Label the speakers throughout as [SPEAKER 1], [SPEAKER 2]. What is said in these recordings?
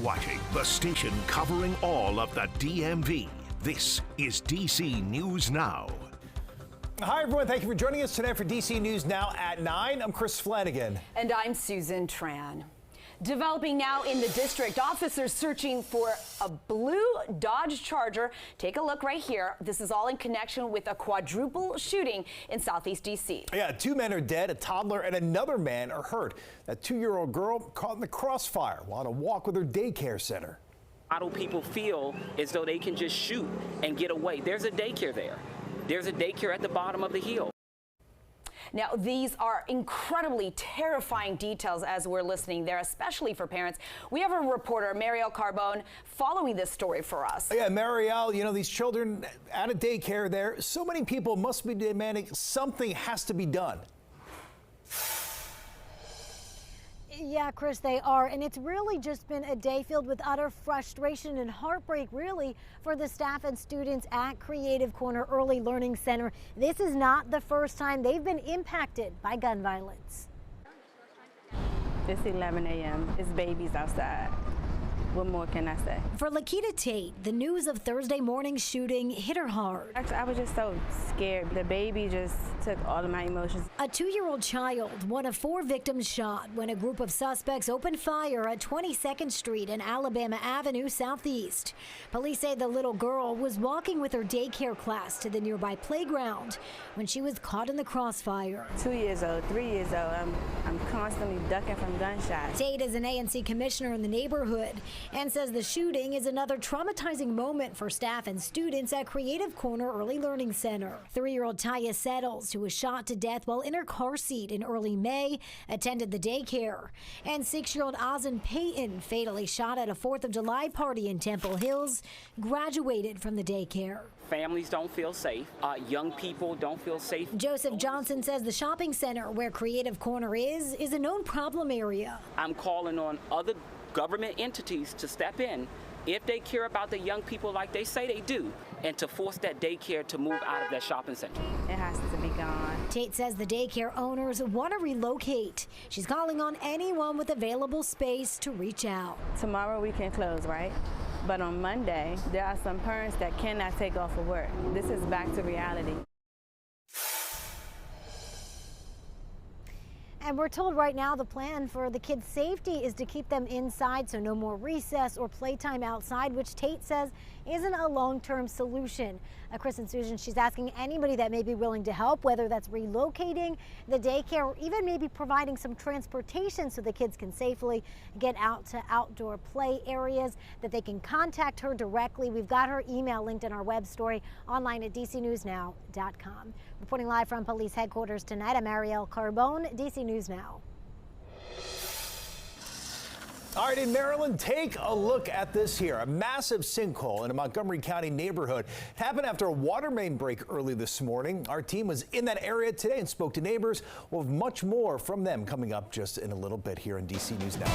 [SPEAKER 1] watching the station covering all of the DMV. This is DC News Now.
[SPEAKER 2] Hi, everyone. Thank you for joining us today for DC News Now at 9. I'm Chris Flanagan.
[SPEAKER 3] And I'm Susan Tran. Developing now in the district, officers searching for a blue Dodge Charger. Take a look right here. This is all in connection with a quadruple shooting in Southeast DC.
[SPEAKER 2] Yeah, 2 men are dead, a toddler and another man are hurt. That 2-year-old girl caught in the crossfire while on a walk with her daycare center.
[SPEAKER 4] How do people feel as though they can just shoot and get away? There's a daycare there. There's a daycare at the bottom of the hill.
[SPEAKER 3] Now, these are incredibly terrifying details as we're listening there, especially for parents. We have a reporter, Marielle Carbone, following this story for us.
[SPEAKER 2] Yeah, Marielle, you know, these children at a daycare there, so many people must be demanding something has to be done.
[SPEAKER 5] Yeah, Chris, they are. And it's really just been a day filled with utter frustration and heartbreak, really, for the staff and students at Creative Corner Early Learning Center. This is not the first time they've been impacted by gun violence.
[SPEAKER 6] It's 11 a.m. It's babies outside. What more can I say?
[SPEAKER 5] For Lakita Tate, the news of Thursday morning's shooting hit her hard.
[SPEAKER 6] Actually, I was just so scared. The baby just took all of my emotions.
[SPEAKER 5] A 2-year-old child, one of 4 victims shot when a group of suspects opened fire at 22nd Street and Alabama Avenue Southeast. Police say the little girl was walking with her daycare class to the nearby playground when she was caught in the crossfire.
[SPEAKER 6] 2 years old, 3 years old, I'm constantly ducking from gunshots.
[SPEAKER 5] Tate is an ANC commissioner in the neighborhood and says the shooting is another traumatizing moment for staff and students at Creative Corner Early Learning Center. 3-year-old Taya Settles, who was shot to death while in her car seat in early May, attended the daycare. And 6-year-old Ozan Payton, fatally shot at a 4th of July party in Temple Hills, graduated from the daycare.
[SPEAKER 4] Families don't feel safe. Young people don't feel safe.
[SPEAKER 5] Joseph Johnson says the shopping center where Creative Corner is a known problem area.
[SPEAKER 4] I'm calling on other government entities to step in if they care about the young people like they say they do, and to force that daycare to move out of that shopping center.
[SPEAKER 6] It has to be gone.
[SPEAKER 5] Tate says the daycare owners want to relocate. She's calling on anyone with available space to reach out.
[SPEAKER 6] Tomorrow we can close, right? But on Monday, there are some parents that cannot take off of work. This is back to reality.
[SPEAKER 5] And we're told right now the plan for the kids' safety is to keep them inside, so no more recess or playtime outside, which Tate says isn't a long-term solution. Chris and Susan, she's asking anybody that may be willing to help, whether that's relocating the daycare or even maybe providing some transportation so the kids can safely get out to outdoor play areas, that they can contact her directly. We've got her email linked in our web story online at dcnewsnow.com. Reporting live from police headquarters tonight, I'm Marielle Carbone, DC News Now.
[SPEAKER 2] All right, in Maryland, take a look at this here. A massive sinkhole in a Montgomery County neighborhood. It happened after a water main break early this morning. Our team was in that area today and spoke to neighbors. We'll have much more from them coming up just in a little bit here in DC News Now.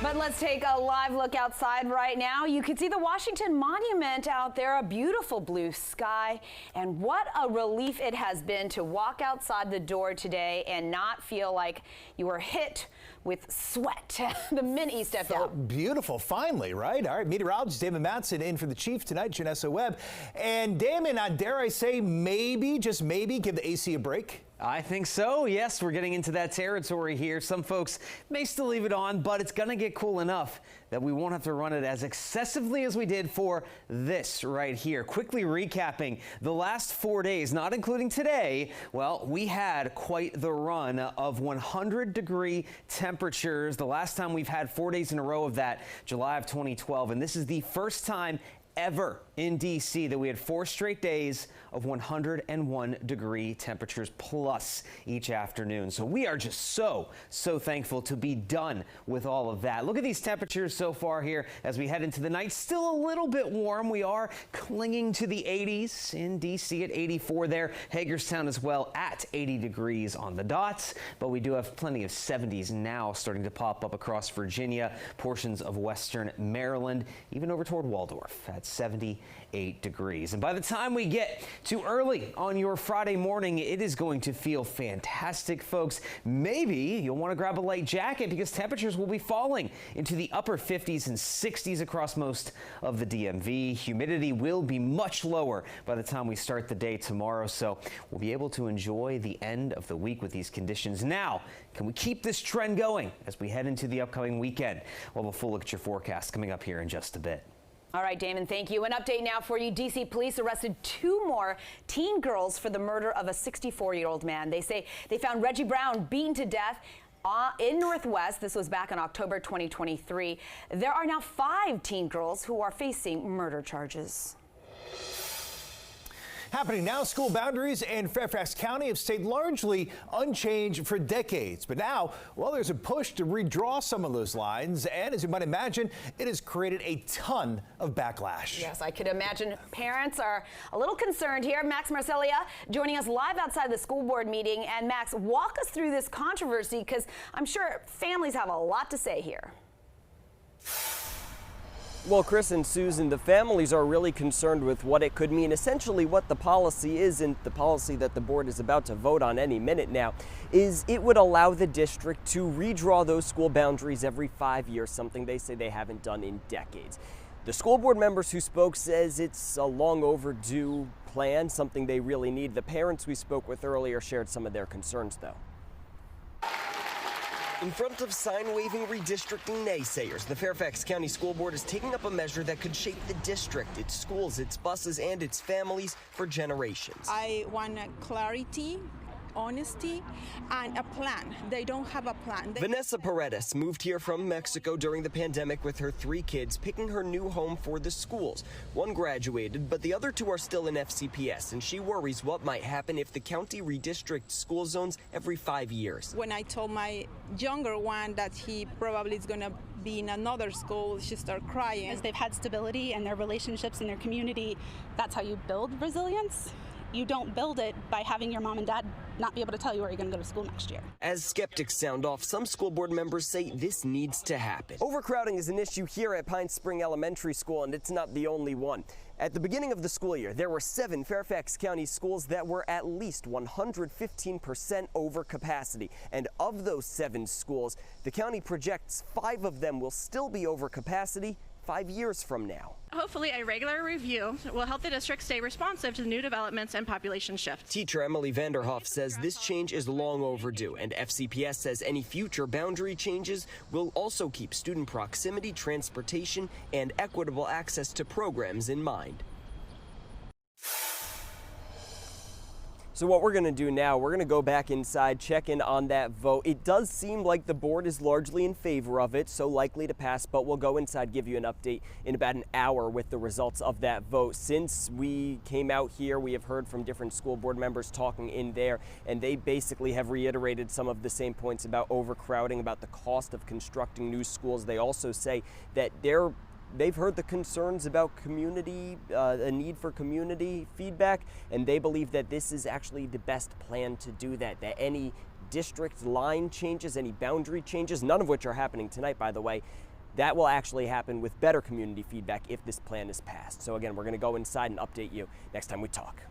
[SPEAKER 3] But let's take a live look outside right now. You can see the Washington Monument out there, a beautiful blue sky. And what a relief it has been to walk outside the door today and not feel like you were hit with sweat the minute you stepped out.
[SPEAKER 2] Beautiful, finally, right? All right, meteorologist Damon Matson in for the chief tonight, Janessa Webb. And Damon, dare I say, maybe, just maybe, give the AC a break?
[SPEAKER 7] I think so. Yes, we're getting into that territory here. Some folks may still leave it on, but it's going to get cool enough that we won't have to run it as excessively as we did for this right here. Quickly recapping the last 4 days, not including today, well, we had quite the run of 100-degree temperatures. The last time we've had 4 days in a row of that, July of 2012, and this is the first time ever in DC that we had 4 straight days of 101-degree temperatures plus each afternoon. So we are just so thankful to be done with all of that. Look at these temperatures so far here as we head into the night. Still a little bit warm. We are clinging to the 80s in DC at 84 there. Hagerstown as well at 80 degrees on the dots. But we do have plenty of 70s now starting to pop up across Virginia, portions of western Maryland, even over toward Waldorf at at 78 degrees. And by the time we get to early on your Friday morning, it is going to feel fantastic, folks. Maybe you'll want to grab a light jacket because temperatures will be falling into the upper 50s and 60s across most of the DMV. Humidity will be much lower by the time we start the day tomorrow, so we'll be able to enjoy the end of the week with these conditions. Now, can we keep this trend going as we head into the upcoming weekend? We'll have a full look at your forecast coming up here in just a bit.
[SPEAKER 3] All right, Damon, thank you. An update now for you. D.C. police arrested 2 more teen girls for the murder of a 64-year-old man. They say they found Reggie Brown beaten to death in Northwest. This was back in October 2023. There are now 5 teen girls who are facing murder charges.
[SPEAKER 2] Happening now, school boundaries in Fairfax County have stayed largely unchanged for decades. But now, well, there's a push to redraw some of those lines. And as you might imagine, it has created a ton of backlash.
[SPEAKER 3] Yes, I could imagine parents are a little concerned here. Max Marcellia joining us live outside the school board meeting. And Max, walk us through this controversy because I'm sure families have a lot to say here.
[SPEAKER 8] Well, Chris and Susan, the families are really concerned with what it could mean. Essentially what the policy is, and the policy that the board is about to vote on any minute now, is it would allow the district to redraw those school boundaries every 5 years, something they say they haven't done in decades. The school board members who spoke says it's a long overdue plan, something they really need. The parents we spoke with earlier shared some of their concerns, though. In front of sign-waving redistricting naysayers, the Fairfax County School Board is taking up a measure that could shape the district, its schools, its buses, and its families for generations.
[SPEAKER 9] I want clarity, honesty, and a plan. They don't have a plan.
[SPEAKER 8] Vanessa Paredes moved here from Mexico during the pandemic with her 3 kids, picking her new home for the schools. One graduated, but the other 2 are still in FCPS, and she worries what might happen if the county redistricts school zones every 5 years.
[SPEAKER 9] When I told my younger one that he probably is going to be in another school, she started crying.
[SPEAKER 10] As they've had stability in their relationships in their community, that's how you build resilience. You don't build it by having your mom and dad not be able to tell you where you're going to go to school next year.
[SPEAKER 8] As skeptics sound off, some school board members say this needs to happen. Overcrowding is an issue here at Pine Spring Elementary School, and it's not the only one. At the beginning of the school year, there were 7 Fairfax County schools that were at least 115% over capacity. And of those 7 schools, the county projects 5 of them will still be over capacity 5 years from now.
[SPEAKER 11] Hopefully a regular review will help the district stay responsive to the new developments and population shift.
[SPEAKER 8] Teacher Emily Vanderhoff says this change is long overdue, and FCPS says any future boundary changes will also keep student proximity, transportation, and equitable access to programs in mind. So what we're going to do now, we're going to go back inside, check in on that vote. It does seem like the board is largely in favor of it, so likely to pass, but we'll go inside, give you an update in about an hour with the results of that vote. Since we came out here, we have heard from different school board members talking in there, and they basically have reiterated some of the same points about overcrowding, about the cost of constructing new schools. They also say that they've heard the concerns about community, a need for community feedback, and they believe that this is actually the best plan to do that, that any district line changes, any boundary changes, none of which are happening tonight, by the way, that will actually happen with better community feedback if this plan is passed. So again, we're going to go inside and update you next time we talk.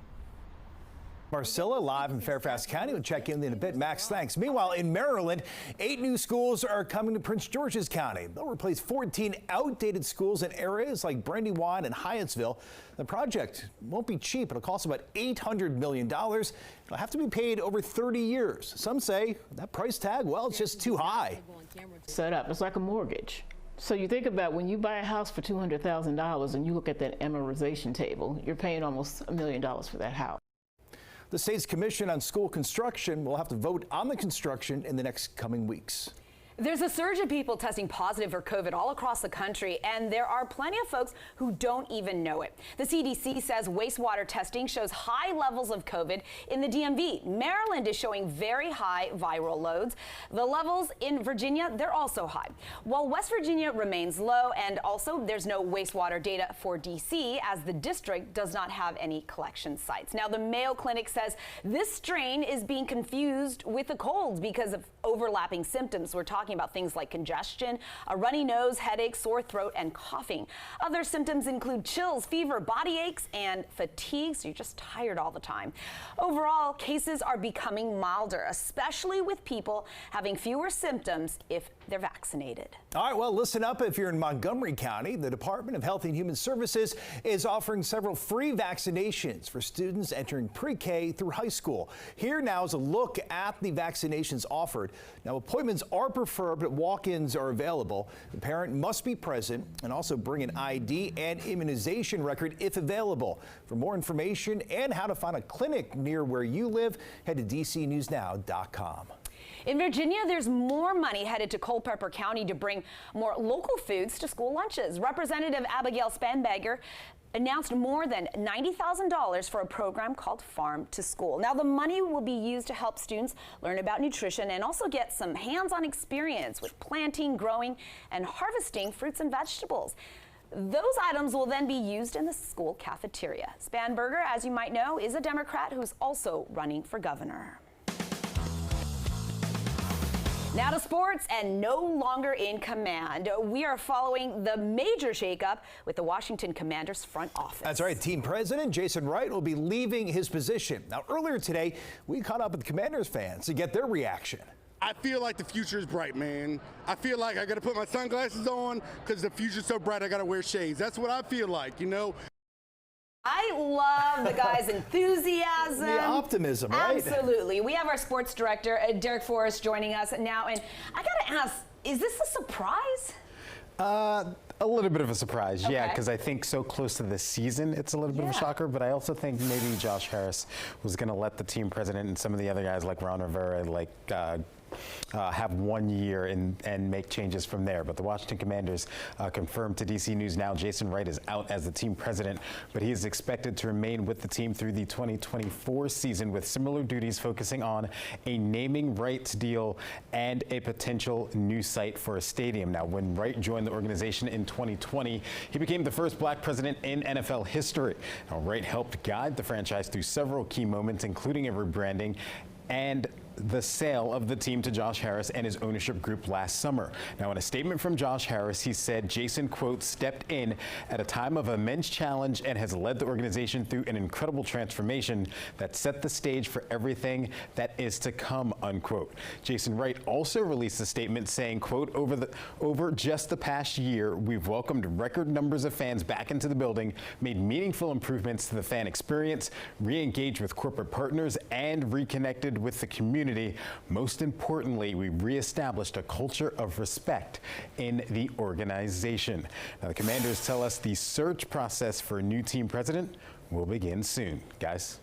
[SPEAKER 2] Marcella live in Fairfax County. We'll check in a bit. Max, thanks. Meanwhile, in Maryland, 8 new schools are coming to Prince George's County. They'll replace 14 outdated schools in areas like Brandywine and Hyattsville. The project won't be cheap. It'll cost about $800 million. It'll have to be paid over 30 years. Some say that price tag, well, it's just too high.
[SPEAKER 12] Set up, it's like a mortgage. So you think about when you buy a house for $200,000 and you look at that amortization table, you're paying almost $1 million for that house.
[SPEAKER 2] The state's Commission on School Construction will have to vote on the construction in the next coming weeks.
[SPEAKER 3] There's a surge of people testing positive for COVID all across the country, and there are plenty of folks who don't even know it. The CDC says wastewater testing shows high levels of COVID in the DMV. Maryland is showing very high viral loads. The levels in Virginia, they're also high. While West Virginia remains low, and also there's no wastewater data for DC as the district does not have any collection sites. Now, the Mayo Clinic says this strain is being confused with the colds because of overlapping symptoms. We're talking about things like congestion, a runny nose, headache, sore throat, and coughing. Other symptoms include chills, fever, body aches, and fatigue, so you're just tired all the time. Overall, cases are becoming milder, especially with people having fewer symptoms if they're vaccinated.
[SPEAKER 2] All right, well, listen up if you're in Montgomery County. The Department of Health and Human Services is offering several free vaccinations for students entering pre-K through high school. Here now is a look at the vaccinations offered. Now, appointments are preferred, but walk-ins are available. The parent must be present and also bring an ID and immunization record if available. For more information and how to find a clinic near where you live, head to dcnewsnow.com.
[SPEAKER 3] In Virginia, there's more money headed to Culpeper County to bring more local foods to school lunches. Representative Abigail Spanberger announced more than $90,000 for a program called Farm to School. Now, the money will be used to help students learn about nutrition and also get some hands-on experience with planting, growing, and harvesting fruits and vegetables. Those items will then be used in the school cafeteria. Spanberger, as you might know, is a Democrat who's also running for governor. Now to sports, and no longer in command. We are following the major shakeup with the Washington Commanders front office.
[SPEAKER 2] That's right. Team president Jason Wright will be leaving his position. Now, earlier today, we caught up with Commanders fans to get their reaction.
[SPEAKER 13] I feel like the future is bright, man. I feel like I got to put my sunglasses on because the future's so bright I got to wear shades. That's what I feel like, you know.
[SPEAKER 3] I love the guy's enthusiasm.
[SPEAKER 2] The optimism, right?
[SPEAKER 3] Absolutely. We have our sports director, Derek Forrest, joining us now. And I got to ask, is this a surprise?
[SPEAKER 14] A little bit of a surprise, yeah, because I think so close to the season, it's a little bit of a shocker. But I also think maybe Josh Harris was going to let the team president and some of the other guys like Ron Rivera, have 1 year and make changes from there. But the Washington Commanders confirmed to DC News Now Jason Wright is out as the team president, but he is expected to remain with the team through the 2024 season with similar duties focusing on a naming rights deal and a potential new site for a stadium. Now, when Wright joined the organization in 2020, he became the first black president in NFL history. Now, Wright helped guide the franchise through several key moments, including a rebranding and the sale of the team to Josh Harris and his ownership group last summer. Now, in a statement from Josh Harris, he said Jason, quote, stepped in at a time of immense challenge and has led the organization through an incredible transformation that set the stage for everything that is to come, unquote. Jason Wright also released a statement saying, quote, over just the past year, we've welcomed record numbers of fans back into the building, made meaningful improvements to the fan experience, re-engaged with corporate partners, and reconnected with the community. Most importantly, we reestablished a culture of respect in the organization. Now, the Commanders tell us the search process for a new team president will begin soon. Guys.